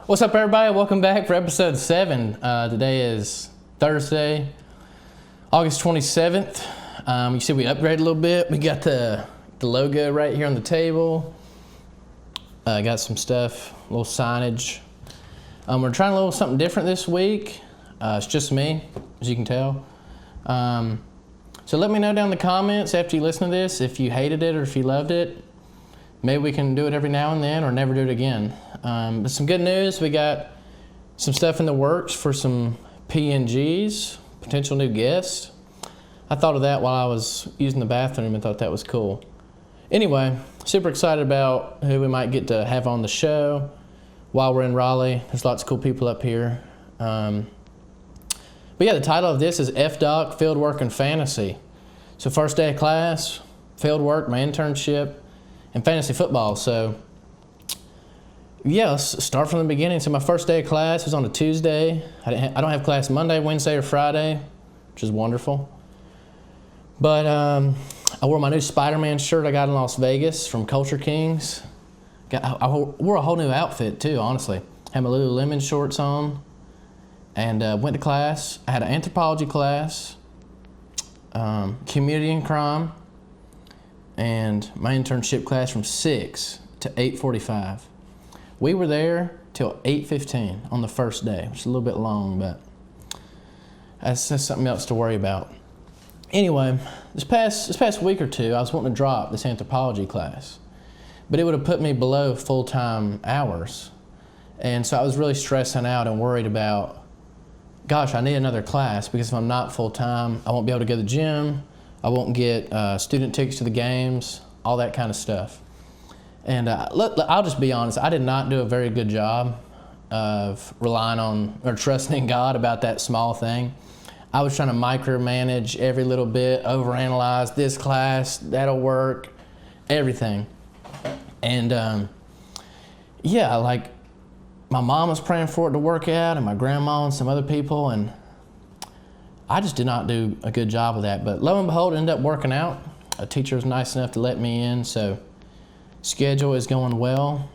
What's up, everybody? Welcome back for episode 7. Today is Thursday, August 27th. You see we upgraded a little bit. We got the logo right here on the table. Got some stuff, a little signage. We're trying a little something different this week. It's just me, as you can tell. So let me know down in the comments after you listen to this if you hated it or if you loved it. Maybe we can do it every now and then or never do it again. But some good news, we got some stuff in the works for some PNGs, potential new guests. I thought of that while I was using the bathroom and thought that was cool. Anyway, super excited about who we might get to have on the show while we're in Raleigh. There's lots of cool people up here. But yeah, the title of this is FDOC, Fieldwork and Fantasy. So first day of class, fieldwork, my internship, and fantasy football. So yeah, let's start from the beginning. So my first day of class was on a Tuesday. I don't have class Monday, Wednesday, or Friday, which is wonderful. But I wore my new Spider-Man shirt I got in Las Vegas from Culture Kings. I wore a whole new outfit too, honestly. Had my Lululemon shorts on and went to class. I had an anthropology class, community and crime, and my internship class from 6 to 8:45. We were there till 8:15 on the first day, which is a little bit long, but that's something else to worry about. Anyway, this past week or two, I was wanting to drop this anthropology class, but it would have put me below full-time hours. And so I was really stressing out and worried about, gosh, I need another class because if I'm not full-time, I won't be able to go to the gym, I won't get student tickets to the games, all that kind of stuff. And I'll just be honest, I did not do a very good job of relying on or trusting in God about that small thing. I was trying to micromanage every little bit, overanalyze this class, that'll work, everything. And yeah, like my mom was praying for it to work out and my grandma and some other people, and I just did not do a good job of that. But lo and behold, it ended up working out. A teacher was nice enough to let me in, so schedule is going well.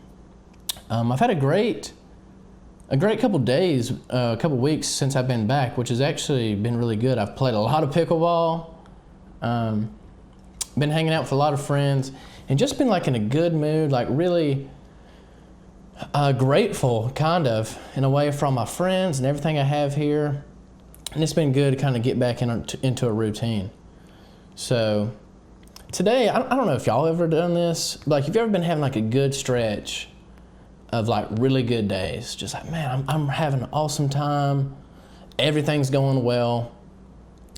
I've had a great couple days, a couple weeks since I've been back, which has actually been really good. I've played a lot of pickleball, been hanging out with a lot of friends, and just been like in a good mood, like really grateful, kind of, in a way, from my friends and everything I have here. And it's been good to kind of get back into a routine. So today, I don't know if y'all ever done this, like if you've ever been having like a good stretch of like really good days, just like, man, I'm having an awesome time, everything's going well,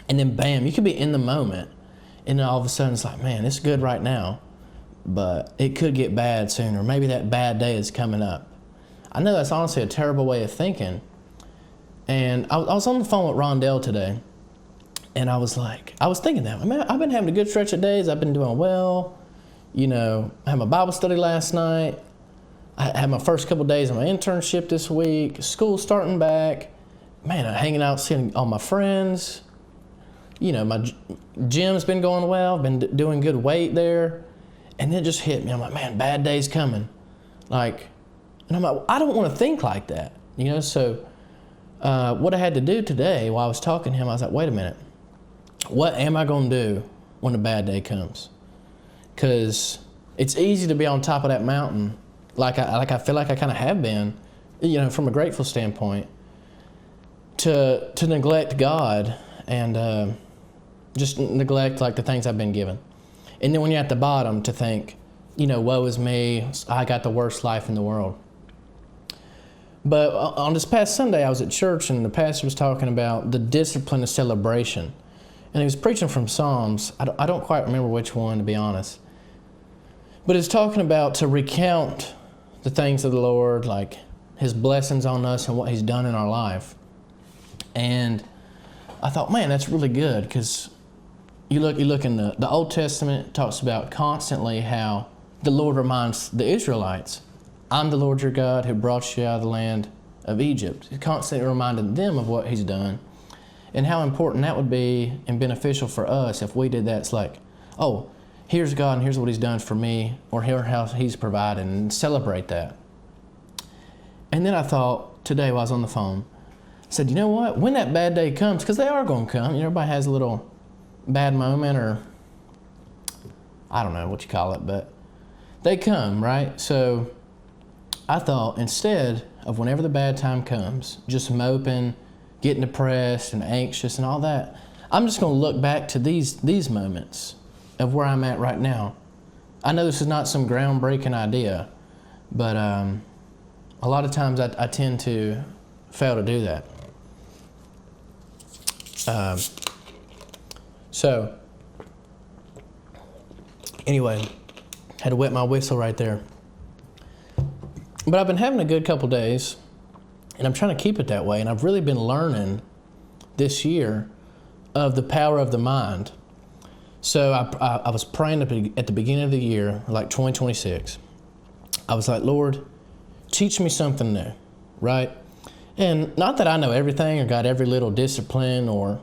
and then bam, you could be in the moment, and then all of a sudden it's like, man, it's good right now, but it could get bad soon, or maybe that bad day is coming up. I know that's honestly a terrible way of thinking, and I was on the phone with Rondell today, and I was thinking that, man, I've been having a good stretch of days, I've been doing well, you know, I had my Bible study last night, I had my first couple days of my internship this week, school starting back, man, I'm hanging out, seeing all my friends, you know, my gym's been going well, been doing good weight there, and then it just hit me, I'm like, man, bad day's coming, like, and I'm like, I don't want to think like that, you know, so what I had to do today while I was talking to him, I was like, wait a minute, what am I going to do when a bad day comes? Because it's easy to be on top of that mountain, like I feel like I kind of have been, you know, from a grateful standpoint, to neglect God and just neglect like the things I've been given. And then when you're at the bottom, to think, you know, woe is me, I got the worst life in the world. But on this past Sunday, I was at church and the pastor was talking about the discipline of celebration. And he was preaching from Psalms. I don't quite remember which one, to be honest. But it's talking about to recount the things of the Lord, like His blessings on us and what He's done in our life. And I thought, man, that's really good, because you look in the Old Testament, it talks about constantly how the Lord reminds the Israelites, I'm the Lord your God who brought you out of the land of Egypt. He constantly reminded them of what He's done and how important that would be and beneficial for us if we did that. It's like, oh, here's God and here's what He's done for me, or here's how He's provided, and celebrate that. And then I thought today while I was on the phone, I said, you know what? When that bad day comes, because they are going to come, everybody has a little bad moment, or I don't know what you call it, but they come, right? So I thought, instead of whenever the bad time comes, just moping, getting depressed and anxious and all that, I'm just going to look back to these moments of where I'm at right now. I know this is not some groundbreaking idea, but a lot of times I tend to fail to do that. So anyway, had to wet my whistle right there. But I've been having a good couple days, and I'm trying to keep it that way. And I've really been learning this year of the power of the mind. So I was praying at the beginning of the year, like 2026. I was like, Lord, teach me something new, right? And not that I know everything or got every little discipline or,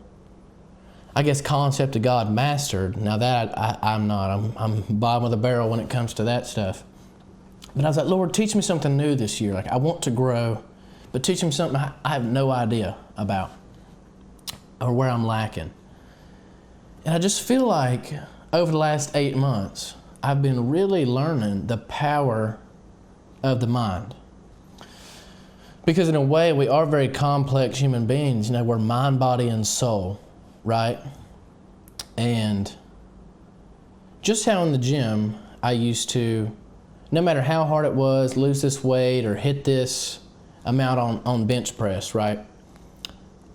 I guess, concept of God mastered. Now that I'm not. I'm bottom of the barrel when it comes to that stuff. But I was like, Lord, teach me something new this year. Like, I want to grow, but teach me something I have no idea about or where I'm lacking. And I just feel like over the last 8 months, I've been really learning the power of the mind. Because in a way, we are very complex human beings. You know, we're mind, body, and soul, right? And just how in the gym, I used to, no matter how hard it was, lose this weight or hit this amount on bench press, right?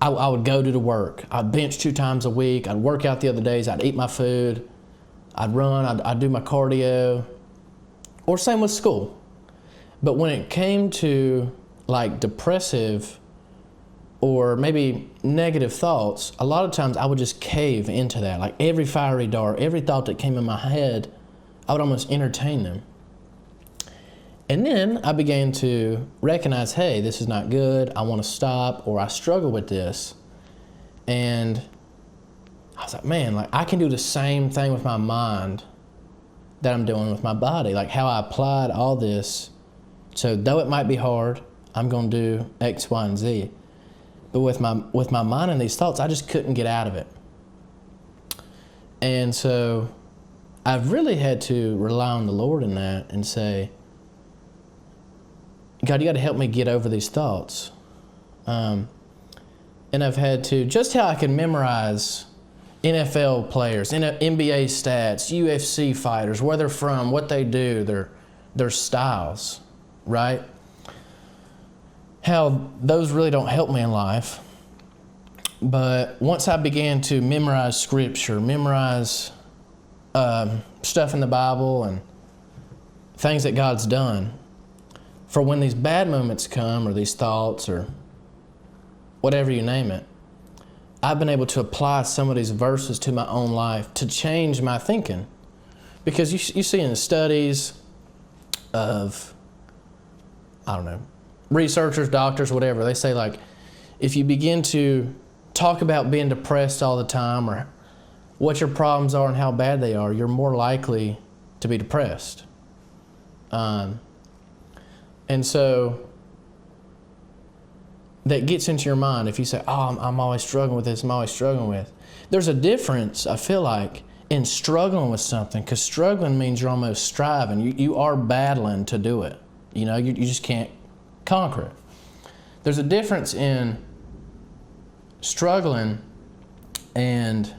I would go to the work. I'd bench 2 times a week. I'd work out the other days. I'd eat my food. I'd run. I'd do my cardio. Or same with school. But when it came to like depressive or maybe negative thoughts, a lot of times I would just cave into that. Like every fiery dart, every thought that came in my head, I would almost entertain them. And then I began to recognize, hey, this is not good. I want to stop, or I struggle with this. And I was like, man, like I can do the same thing with my mind that I'm doing with my body. Like how I applied all this. So though it might be hard, I'm going to do X, Y, and Z. But with my mind and these thoughts, I just couldn't get out of it. And so I've really had to rely on the Lord in that and say, God, you got to help me get over these thoughts. And I've had to, just how I can memorize NFL players, NBA stats, UFC fighters, where they're from, what they do, their styles, right? How those really don't help me in life. But once I began to memorize scripture, memorize stuff in the Bible and things that God's done, for when these bad moments come, or these thoughts, or whatever you name it, I've been able to apply some of these verses to my own life to change my thinking. Because you see in the studies of, I don't know, researchers, doctors, whatever, they say like, if you begin to talk about being depressed all the time, or what your problems are and how bad they are, you're more likely to be depressed. And so that gets into your mind. If you say, oh, I'm always struggling with this, I'm always struggling with. There's a difference, I feel like, in struggling with something, because struggling means you're almost striving. You are battling to do it. You know, you just can't conquer it. There's a difference in struggling and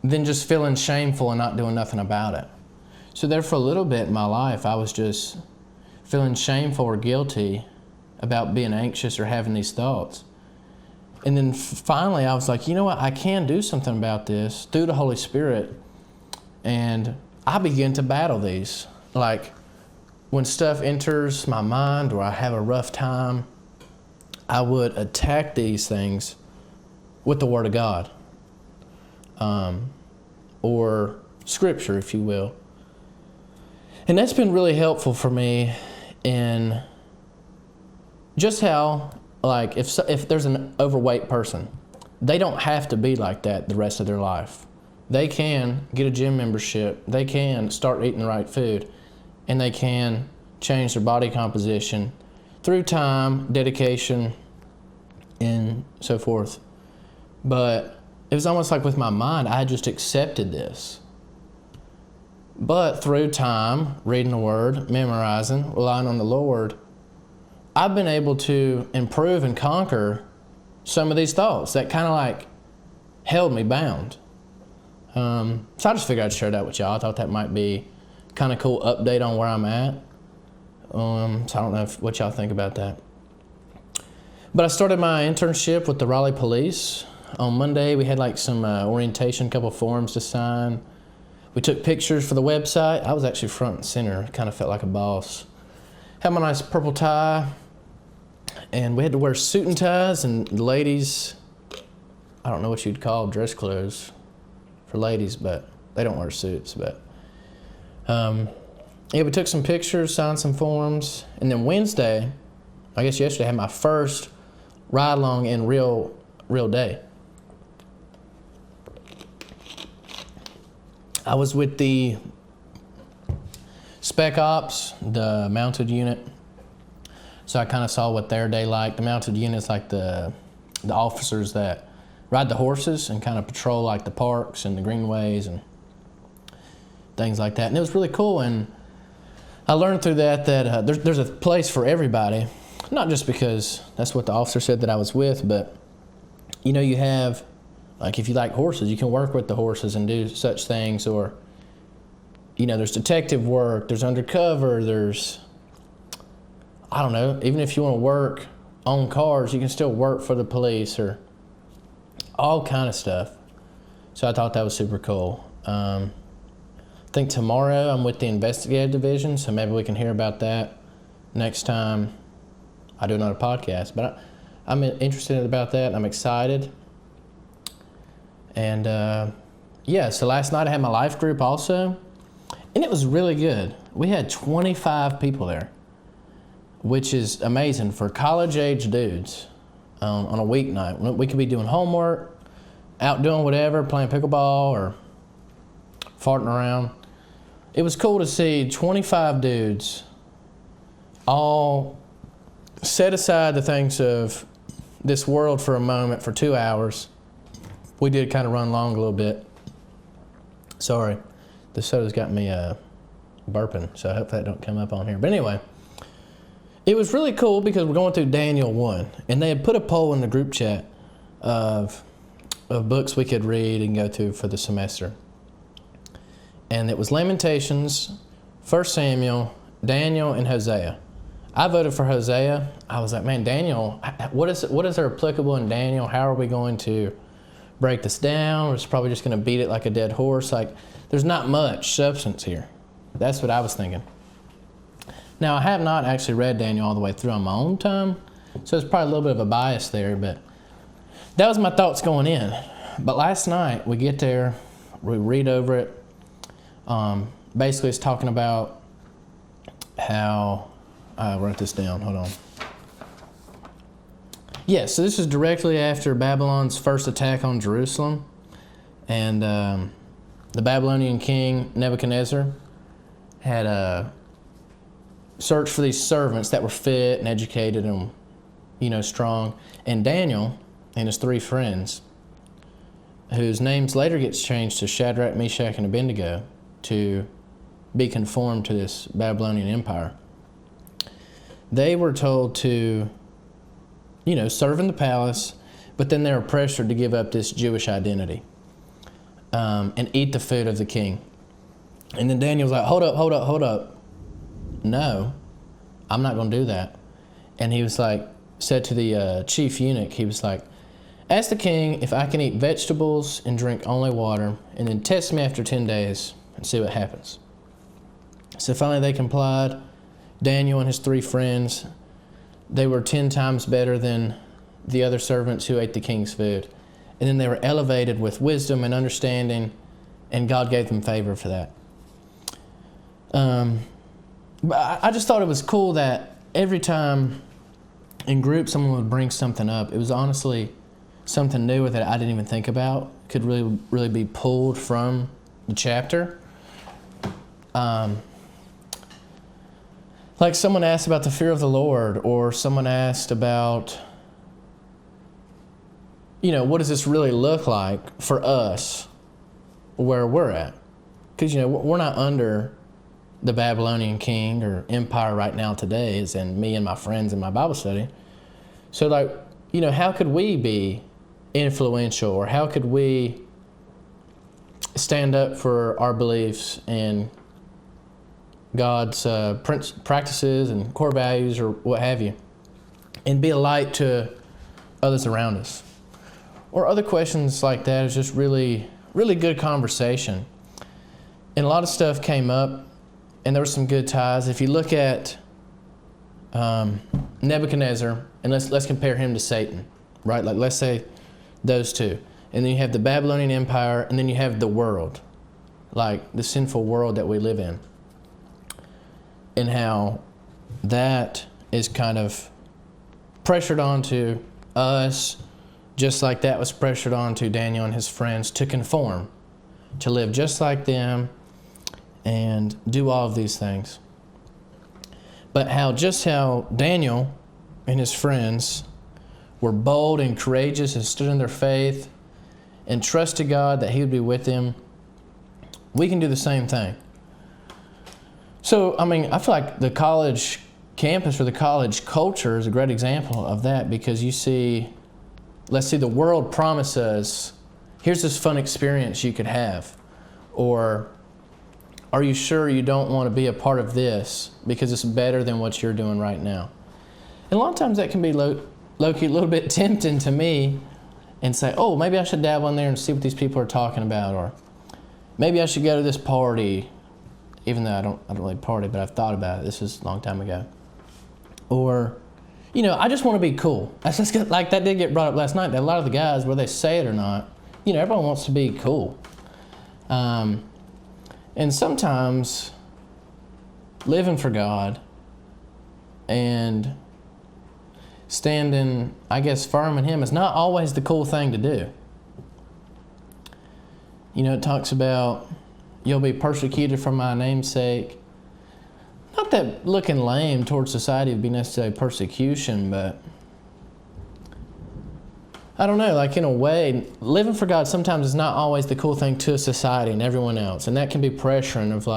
then just feeling shameful and not doing nothing about it. So there for a little bit in my life, I was just feeling shameful or guilty about being anxious or having these thoughts. And then finally I was like, you know what, I can do something about this through the Holy Spirit. And I began to battle these. Like when stuff enters my mind or I have a rough time, I would attack these things with the Word of God. Or Scripture, if you will. And that's been really helpful for me in just how, like, if there's an overweight person, they don't have to be like that the rest of their life. They can get a gym membership. They can start eating the right food. And they can change their body composition through time, dedication, and so forth. But it was almost like with my mind, I had just accepted this. But through time, reading the Word, memorizing, relying on the Lord, I've been able to improve and conquer some of these thoughts that kind of like held me bound. So I just figured I'd share that with y'all. I thought that might be kind of cool update on where I'm at. So I don't know what y'all think about that. But I started my internship with the Raleigh Police. On Monday, we had like some orientation, couple forms to sign. We took pictures for the website. I was actually front and center, kind of felt like a boss. Had my nice purple tie, and we had to wear suit and ties, and the ladies, I don't know what you'd call dress clothes for ladies, but they don't wear suits. But yeah, we took some pictures, signed some forms, and then Wednesday, I guess yesterday, I had my first ride along in real day. I was with the Spec Ops, the mounted unit. So I kind of saw what their day like. The mounted unit is like the officers that ride the horses and kind of patrol like the parks and the greenways and things like that. And it was really cool. And I learned through that there's a place for everybody. Not just because that's what the officer said that I was with, but you know, you have, like if you like horses, you can work with the horses and do such things. Or, you know, there's detective work, there's undercover, there's, I don't know, even if you want to work on cars, you can still work for the police or all kind of stuff. So I thought that was super cool. I think tomorrow I'm with the investigative division, so maybe we can hear about that next time I do another podcast. But I'm interested about that. I'm excited. And yeah, so last night I had my life group also, and it was really good. We had 25 people there, which is amazing for college-age dudes on a weeknight. We could be doing homework, out doing whatever, playing pickleball or farting around. It was cool to see 25 dudes all set aside the things of this world for a moment for 2 hours. We did kind of run long a little bit. Sorry, the soda's got me burping, so I hope that don't come up on here. But anyway, it was really cool because we're going through Daniel 1, and they had put a poll in the group chat of books we could read and go through for the semester. And it was Lamentations, 1 Samuel, Daniel, and Hosea. I voted for Hosea. I was like, man, Daniel, what is there applicable in Daniel? How are we going to break this down? We're probably just going to beat it like a dead horse. Like, there's not much substance here. That's what I was thinking. Now, I have not actually read Daniel all the way through on my own time, so there's probably a little bit of a bias there, but that was my thoughts going in. But last night, we get there, we read over it. Basically, it's talking about how, I wrote this down, hold on. Yeah, so this is directly after Babylon's first attack on Jerusalem. And the Babylonian king, Nebuchadnezzar, had searched for these servants that were fit and educated and, you know, strong. And Daniel and his 3 friends, whose names later gets changed to Shadrach, Meshach, and Abednego, to be conformed to this Babylonian empire. They were told to, you know, serve in the palace, but then they were pressured to give up this Jewish identity and eat the food of the king. And then Daniel was like, hold up. No, I'm not going to do that. And he was like, said to the chief eunuch, he was like, ask the king if I can eat vegetables and drink only water, and then test me after 10 days and see what happens. So finally they complied. Daniel and his 3 friends, they were 10 times better than the other servants who ate the king's food. And then they were elevated with wisdom and understanding, and God gave them favor for that. But I just thought it was cool that every time in group someone would bring something up, it was honestly something new that I didn't even think about, could really be pulled from the chapter. Like someone asked about the fear of the Lord, or someone asked about, what does this really look like for us where we're at? Because, we're not under the Babylonian king or empire right now today, as in me and my friends in my Bible study. So how could we be influential, or how could we stand up for our beliefs and God's practices and core values, or what have you, and be a light to others around us? Or other questions like that is just really, really good conversation. And a lot of stuff came up, and there were some good ties. If you look at Nebuchadnezzar, and let's compare him to Satan, right? Like, let's say those two. And then you have the Babylonian Empire, and then you have the world, like the sinful world that we live in. And how that is kind of pressured onto us, just like that was pressured onto Daniel and his friends to conform, to live just like them, and do all of these things. But how Daniel and his friends were bold and courageous and stood in their faith and trusted God that He would be with them, we can do the same thing. So, I feel like the college campus or the college culture is a great example of that, because let's see, the world promises, here's this fun experience you could have. Or, are you sure you don't want to be a part of this because it's better than what you're doing right now? And a lot of times that can be low-key a little bit tempting to me, and say, oh, maybe I should dabble in there and see what these people are talking about, or maybe I should go to this party, even though I don't really party, but I've thought about it. This was a long time ago. Or, I just want to be cool. That's just like that did get brought up last night. That a lot of the guys, whether they say it or not, everyone wants to be cool. And sometimes living for God and standing, firm in Him is not always the cool thing to do. It talks about you'll be persecuted for my name's sake. Not that looking lame towards society would be necessarily persecution, but I don't know, in a way, living for God sometimes is not always the cool thing to society and everyone else. And that can be pressuring of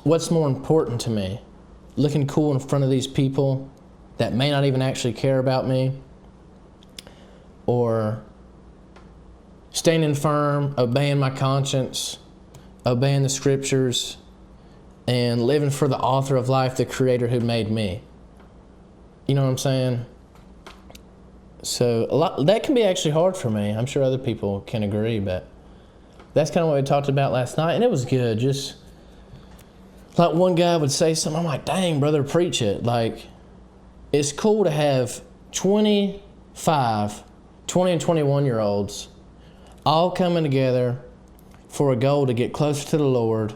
what's more important to me? Looking cool in front of these people that may not even actually care about me, or standing firm, obeying my conscience, obeying the scriptures, and living for the author of life, the Creator who made me. You know what I'm saying? So that can be actually hard for me. I'm sure other people can agree, but that's kind of what we talked about last night, and it was good. Just one guy would say something, I'm like, dang, brother, preach it. It's cool to have 20 and 21-year-olds all coming together for a goal to get closer to the Lord,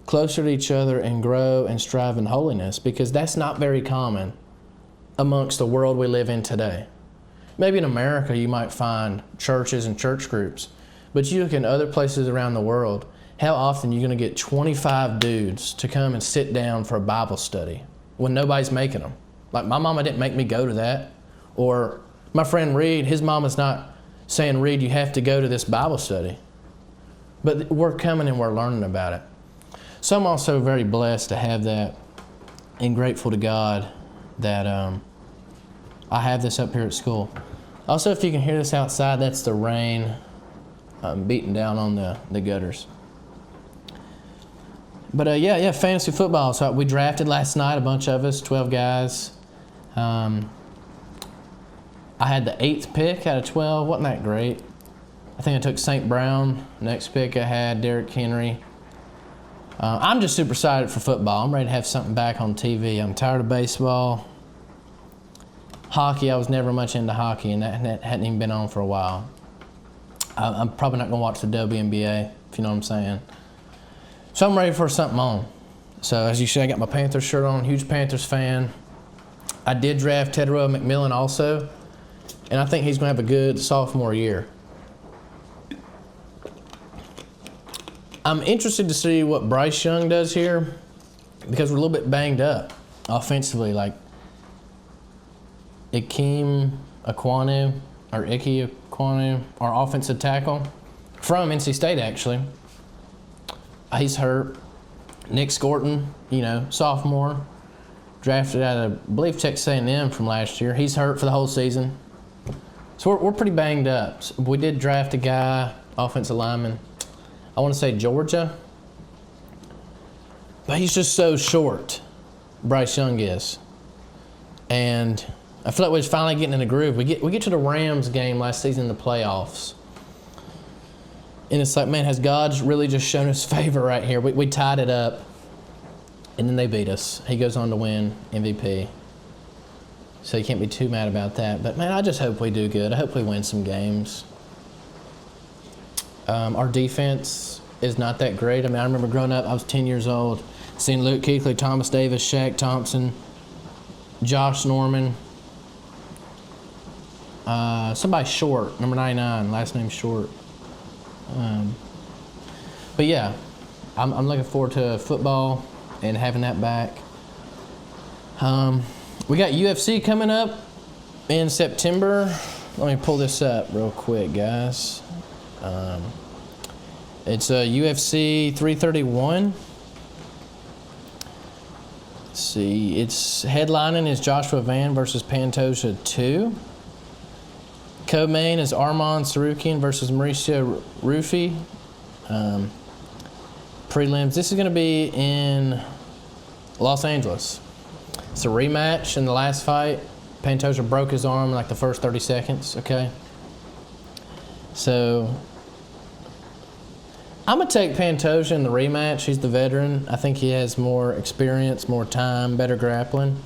closer to each other, and grow and strive in holiness, because that's not very common amongst the world we live in today. Maybe in America you might find churches and church groups, but you look in other places around the world, how often are you going to get 25 dudes to come and sit down for a Bible study when nobody's making them? My mama didn't make me go to that. Or my friend Reed, his mama's not saying, Reed, you have to go to this Bible study. But we're coming and we're learning about it. So I'm also very blessed to have that, and grateful to God that I have this up here at school. Also, if you can hear this outside, that's the rain beating down on the gutters. But fantasy football. So we drafted last night, a bunch of us, 12 guys. I had the 8th pick out of 12. Wasn't that great? I think I took St. Brown. Next pick I had Derrick Henry. I'm just super excited for football. I'm ready to have something back on TV. I'm tired of baseball. Hockey, I was never much into hockey, and that hadn't even been on for a while. I'm probably not going to watch the WNBA, if you know what I'm saying. So I'm ready for something on. So as you see, I got my Panthers shirt on, huge Panthers fan. I did draft Tedrow McMillan also, and I think he's going to have a good sophomore year. I'm interested to see what Bryce Young does here. because we're a little bit banged up offensively. Like Ikem Ekwonu, our offensive tackle from NC State, actually. He's hurt. Nick Scorton, sophomore, drafted out of, I believe, Texas A&M from last year. He's hurt for the whole season. So we're pretty banged up. So we did draft a guy, offensive lineman, I want to say Georgia. But he's just so short, Bryce Young is. And I feel like we're finally getting in the groove. We get to the Rams game last season in the playoffs. And it's like, man, has God really just shown his favor right here? We tied it up, and then they beat us. He goes on to win MVP. So you can't be too mad about that. But, man, I just hope we do good. I hope we win some games. Our defense is not that great. I mean, I remember growing up, I was 10 years old, seeing Luke Kuechly, Thomas Davis, Shaq Thompson, Josh Norman, somebody Short, number 99, last name Short. But yeah, I'm looking forward to football and having that back. We got UFC coming up in September. Let me pull this up real quick, guys. It's UFC 331. Let's see, it's headlining is Joshua Van versus Pantoja 2. Co-main is Arman Sarukian versus Mauricio Rufy. Prelims. This is going to be in Los Angeles. It's a rematch in the last fight. Pantoja broke his arm in like the first 30 seconds, okay? So I'm going to take Pantoja in the rematch. He's the veteran. I think he has more experience, more time, better grappling.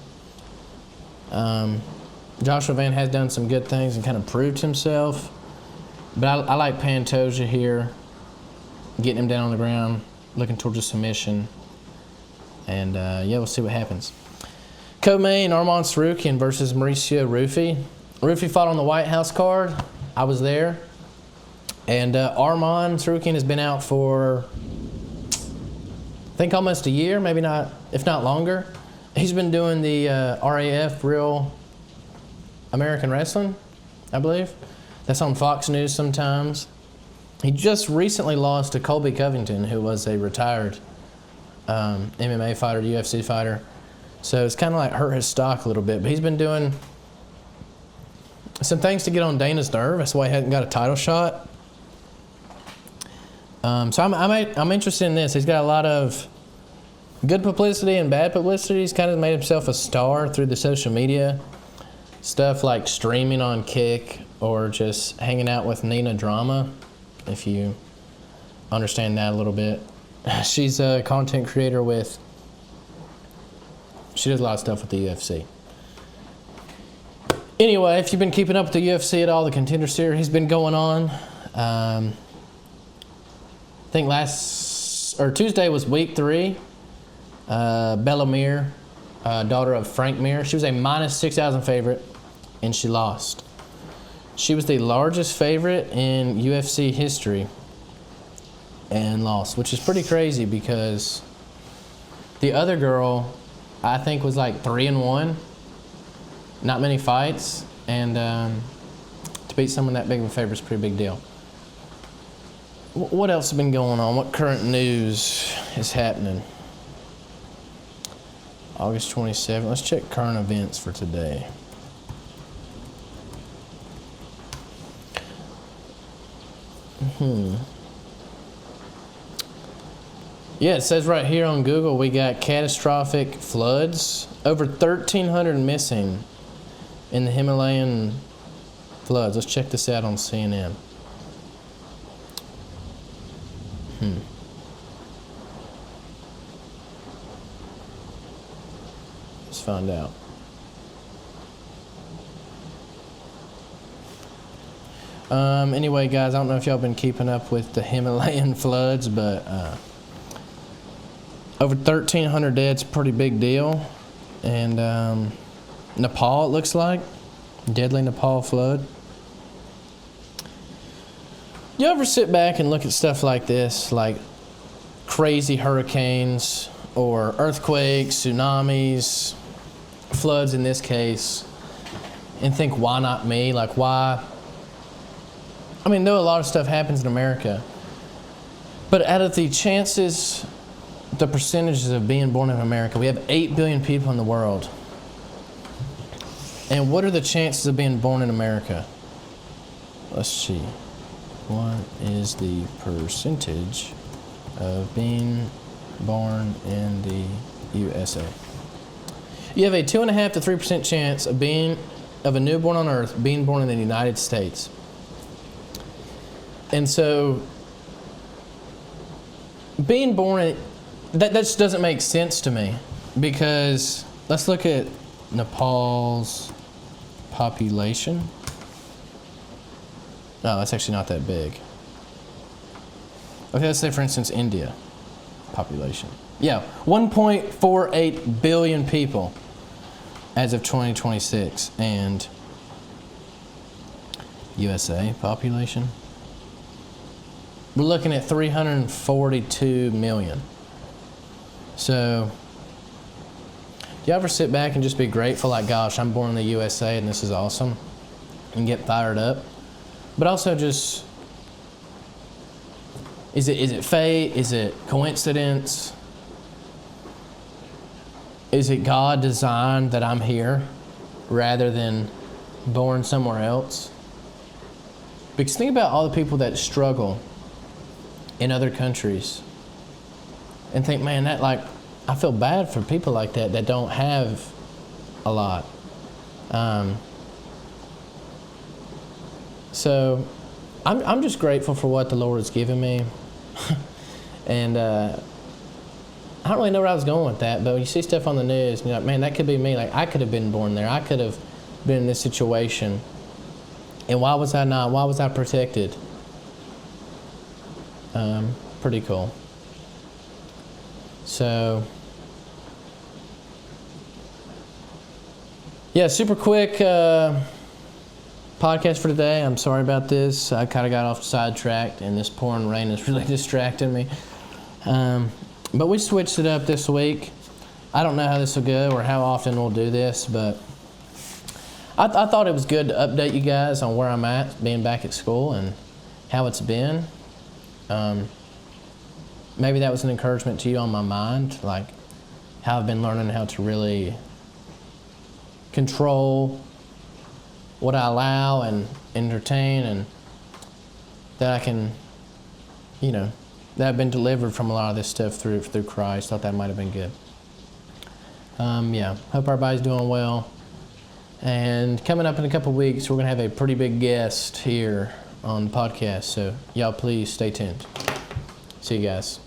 Joshua Van has done some good things and kind of proved himself. But I like Pantoja here, getting him down on the ground, looking towards a submission. And, yeah, we'll see what happens. Co-main, Arman Sarukian versus Mauricio Rufy. Rufy fought on the White House card. I was there. And Arman Sarukian has been out for, I think, almost a year, maybe not, if not longer. He's been doing the RAF, Real American Wrestling, I believe. That's on Fox News sometimes. He just recently lost to Colby Covington, who was a retired MMA fighter, UFC fighter. So it's kind of like hurt his stock a little bit. But he's been doing some things to get on Dana's nerve. That's why he hasn't got a title shot. So I'm interested in this. He's got a lot of good publicity and bad publicity. He's kind of made himself a star through the social media stuff, like streaming on Kick or just hanging out with Nina Drama, if you understand that a little bit. She's a content creator she does a lot of stuff with the UFC. Anyway, if you've been keeping up with the UFC at all, the Contender Series has been going on. I think Tuesday was week 3. Bella Mir, daughter of Frank Mir, she was a minus 6,000 favorite, and she lost. She was the largest favorite in UFC history and lost, which is pretty crazy because the other girl, I think, was like 3-1, not many fights, and to beat someone that big of a favorite is a pretty big deal. What else has been going on? What current news is happening? August 27th. Let's check current events for today. Yeah, it says right here on Google we got catastrophic floods. Over 1,300 missing in the Himalayan floods. Let's check this out on CNN. Let's find out. Anyway, guys, I don't know if y'all been keeping up with the Himalayan floods, but over 1,300 dead's a pretty big deal. And Nepal, it looks like. Deadly Nepal flood. You ever sit back and look at stuff like this, like crazy hurricanes or earthquakes, tsunamis, floods in this case, and think, why not me? Like, why? I mean, though a lot of stuff happens in America, but out of the chances, the percentages of being born in America, we have 8 billion people in the world. And what are the chances of being born in America? Let's see. What is the percentage of being born in the USA? You have a 2.5 to 3% chance of a newborn on Earth being born in the United States. And so, being born, that just doesn't make sense to me, because let's look at Nepal's population. No, that's actually not that big. Okay, let's say, for instance, India population. Yeah, 1.48 billion people as of 2026. And USA population, we're looking at 342 million. So, do you ever sit back and just be grateful, like, gosh, I'm born in the USA and this is awesome, and get fired up? But also just, is it fate? Is it coincidence? Is it God designed that I'm here rather than born somewhere else? Because think about all the people that struggle in other countries and think, man, I feel bad for people like that don't have a lot. So I'm just grateful for what the Lord has given me. And I don't really know where I was going with that, but when you see stuff on the news, you're like, man, that could be me. Like, I could have been born there. I could have been in this situation. And why was I not? Why was I protected? Pretty cool. So, yeah, super quick podcast for today. I'm sorry about this. I kind of got off sidetracked, and this pouring rain is really distracting me. But we switched it up this week. I don't know how this will go or how often we'll do this, but I thought it was good to update you guys on where I'm at, being back at school and how it's been. Maybe that was an encouragement to you on my mind, like how I've been learning how to really control what I allow and entertain, and that I can, that I've been delivered from a lot of this stuff through Christ. Thought that might have been good. Yeah, hope everybody's doing well. And coming up in a couple weeks, we're going to have a pretty big guest here on the podcast. So y'all please stay tuned. See you guys.